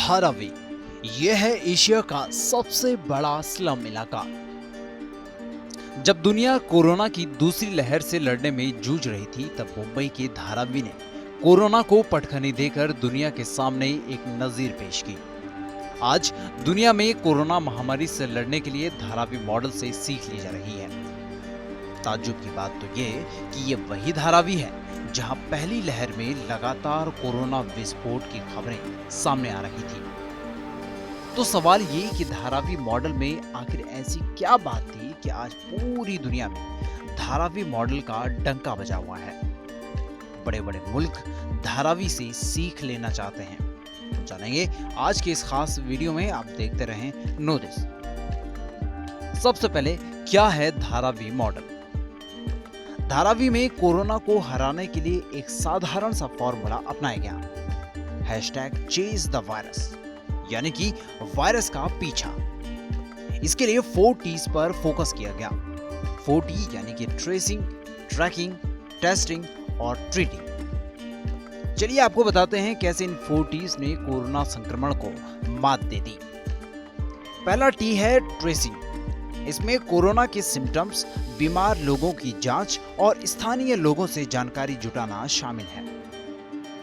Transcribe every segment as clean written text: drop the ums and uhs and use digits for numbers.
धारावी यह है एशिया का सबसे बड़ा स्लम इलाका। जब दुनिया कोरोना की दूसरी लहर से लड़ने में जूझ रही थी, तब मुंबई के धारावी ने कोरोना को पटखनी देकर दुनिया के सामने एक नजीर पेश की। आज दुनिया में कोरोना महामारी से लड़ने के लिए धारावी मॉडल से सीख ली जा रही है। ताज्जुब की बात तो ये कि ये वही धारावी है जहां पहली लहर में लगातार कोरोना विस्फोट की खबरें सामने आ रही थी। तो सवाल ये कि धारावी मॉडल में आखिर ऐसी क्या बात थी कि आज पूरी दुनिया में धारावी मॉडल का डंका बजा हुआ है। बड़े बड़े मुल्क धारावी से सीख लेना चाहते हैं। जानेंगे आज के इस खास वीडियो में। आप देखते रहें नो दिस। सबसे पहले, क्या है धारावी मॉडल? धारावी में कोरोना को हराने के लिए एक साधारण सा फॉर्मूला अपनाया गया, #चेज द वायरस, यानी कि वायरस का पीछा। इसके लिए 4 T's पर फोकस किया गया। 4T यानी कि ट्रेसिंग, ट्रैकिंग, टेस्टिंग और ट्रीटिंग। चलिए आपको बताते हैं कैसे इन 4 T's ने कोरोना संक्रमण को मात दे दी। पहला T है ट्रेसिंग। इसमें कोरोना के सिम्टम्स, बीमार लोगों की जांच और स्थानीय लोगों से जानकारी जुटाना शामिल है।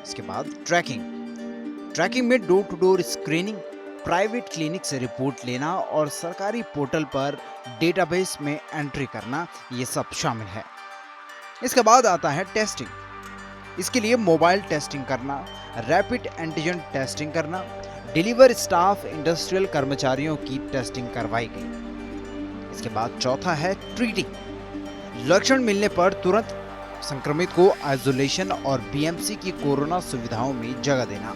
इसके बाद ट्रैकिंग में door to door screening, private clinic से रिपोर्ट लेना और सरकारी पोर्टल पर डेटाबेस में एंट्री करना, ये सब शामिल है। इसके बाद आता है टेस्टिंग। इसके लिए मोबाइल टेस्टिंग करना, रैपिड एंटीजन टेस्टिंग करना, डिलीवर स्टाफ, इंडस्ट्रियल कर्मचारियों की टेस्टिंग करवाई गई। इसके बाद चौथा है ट्रीटिंग। लक्षण मिलने पर तुरंत संक्रमित को आइसोलेशन और बीएमसी की कोरोना सुविधाओं में जगह देना,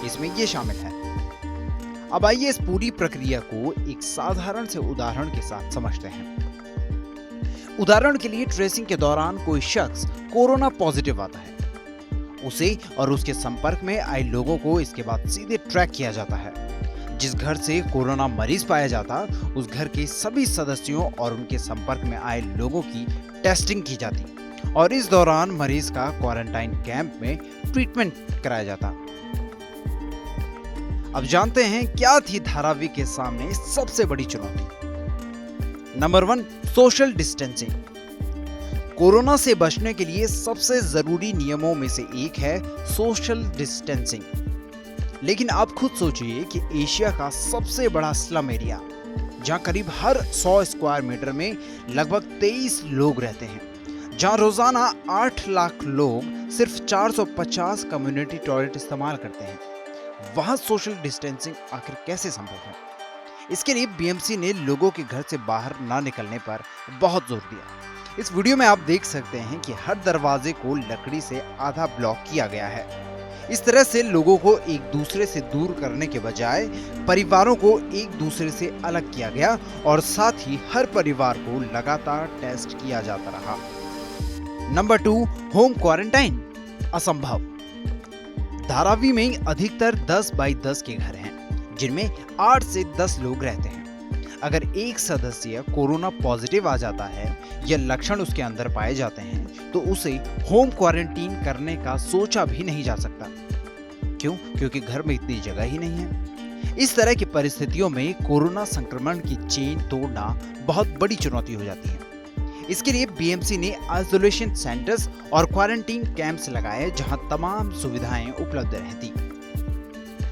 इसमें ये शामिल है। अब आइए इस पूरी प्रक्रिया को एक साधारण से उदाहरण के साथ समझते हैं। उदाहरण के लिए, ट्रेसिंग के दौरान कोई शख्स कोरोना पॉजिटिव आता है। उसे और उसके संपर्क में आए लोगों को इसके बाद सीधे ट्रैक किया जाता है। जिस घर से कोरोना मरीज पाया जाता, उस घर के सभी सदस्यों और उनके संपर्क में आए लोगों की टेस्टिंग की जाती और इस दौरान मरीज का क्वारंटाइन कैंप में ट्रीटमेंट कराया जाता। अब जानते हैं क्या थी धारावी के सामने सबसे बड़ी चुनौती। Number 1, social distancing. कोरोना से बचने के लिए सबसे जरूरी नियमों में से एक है सोशल डिस्टेंसिंग। लेकिन आप खुद सोचिए कि एशिया का सबसे बड़ा स्लम एरिया, जहां करीब हर 100 स्क्वायर मीटर में लगभग 23 लोग रहते हैं, जहां रोजाना 8 लाख लोग सिर्फ 450 कम्युनिटी टॉयलेट इस्तेमाल करते हैं, वहां सोशल डिस्टेंसिंग आखिर कैसे संभव है? इसके लिए बीएमसी ने लोगों के घर से बाहर ना निकलने पर बहुत जोर दिया। इस वीडियो में आप देख सकते हैं कि हर दरवाजे को लकड़ी से आधा ब्लॉक किया गया है। इस तरह से लोगों को एक दूसरे से दूर करने के बजाय परिवारों को एक दूसरे से अलग किया गया और साथ ही हर परिवार को लगातार टेस्ट किया जाता रहा। Number 2, home quarantine. असंभव। धारावी में अधिकतर 10 बाई 10 के घर हैं, जिनमें 8 से 10 लोग रहते हैं। अगर एक सदस्य कोरोना पॉजिटिव आ जाता है या लक्षण उसके अंदर पाए जाते हैं, तो उसे होम क्वारंटीन करने का सोचा भी नहीं जा सकता। क्यों? क्योंकि घर में इतनी जगह ही नहीं है। इस तरह की परिस्थितियों में कोरोना संक्रमण की चेन तोड़ना बहुत बड़ी चुनौती हो जाती है। इसके लिए बीएमसी ने आइसोलेशन सेंटर्स और क्वारंटीन कैंप्स लगाए, जहां तमाम सुविधाएं उपलब्ध रहती।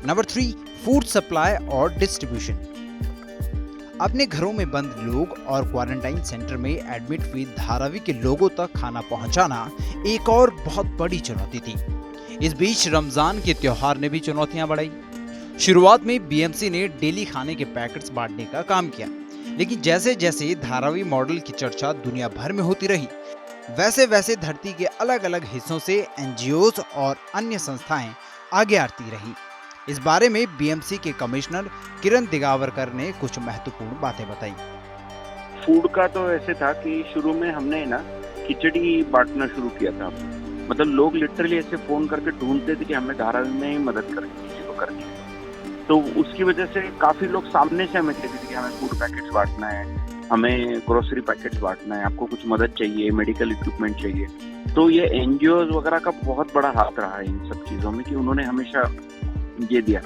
नंबर 3, फूड सप्लाई और डिस्ट्रीब्यूशन। अपने घरों में बंद लोग और क्वारंटाइन सेंटर में एडमिट हुए धारावी के लोगों तक खाना पहुंचाना एक और बहुत बड़ी चुनौती थी। इस बीच रमजान के त्योहार ने भी चुनौतियां बढ़ाई। शुरुआत में बीएमसी ने डेली खाने के पैकेट्स बांटने का काम किया, लेकिन जैसे जैसे धारावी मॉडल की चर्चा दुनिया भर में होती रही, वैसे वैसे धरती के अलग अलग हिस्सों से एनजीओज और अन्य संस्थाएं आगे आती रही। इस बारे में बीएमसी के कमिश्नर किरण दिगावरकर ने कुछ महत्वपूर्ण बातें बताई। फूड का तो ऐसे था कि शुरू में हमने ना खिचड़ी बांटना शुरू किया था। मतलब लोग लिटरली ऐसे फोन करके ढूंढते थे कि हमें धारावी में मदद करनी, किसी को करनी है। तो उसकी वजह से काफी लोग सामने से हमें कहते थे कि हमें फूड पैकेट्स बांटना है, हमें ग्रोसरी पैकेट्स बांटना है, आपको कुछ मदद चाहिए, मेडिकल इक्विपमेंट चाहिए। तो ये एनजीओ वगैरह का बहुत बड़ा हाथ रहा है इन सब चीजों में कि उन्होंने हमेशा ये दिया।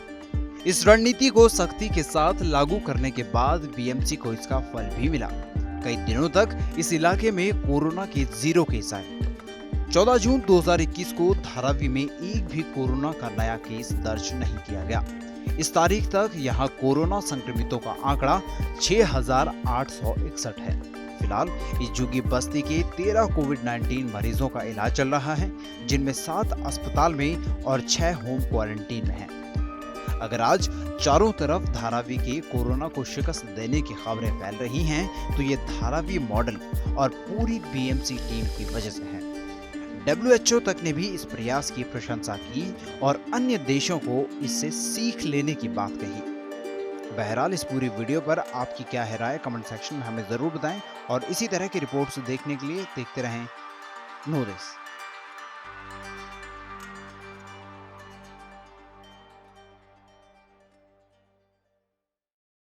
इस रणनीति को सख्ती के साथ लागू करने के बाद बीएमसी को इसका फल भी मिला। कई दिनों तक इस इलाके में कोरोना के 0 केस आए। 14 जून 2021 को धारावी में एक भी कोरोना का नया केस दर्ज नहीं किया गया। इस तारीख तक यहां कोरोना संक्रमितों का आंकड़ा 6,861 है। फिलहाल इस झुग्गी बस्ती के 13 कोविड-19 मरीजों का इलाज चल रहा है, जिनमें 7 अस्पताल में और 6 होम क्वारंटीन में हैं। अगर आज चारों तरफ धारावी के कोरोना को शिकस्त देने की खबरें फैल रही हैं, तो ये धारावी मॉडल और पूरी बीएमसी टीम की वजह से है। WHO तक ने भी इस प्रयास की प्रशंसा की और अन्य देशों को इससे सीख लेने की बात कही। बहरहाल इस पूरी वीडियो पर आपकी क्या है राय, कमेंट सेक्शन में हमें जरूर बताएं और इसी तरह की रिपोर्ट्स देखने के लिए देखते रहें नो दिस।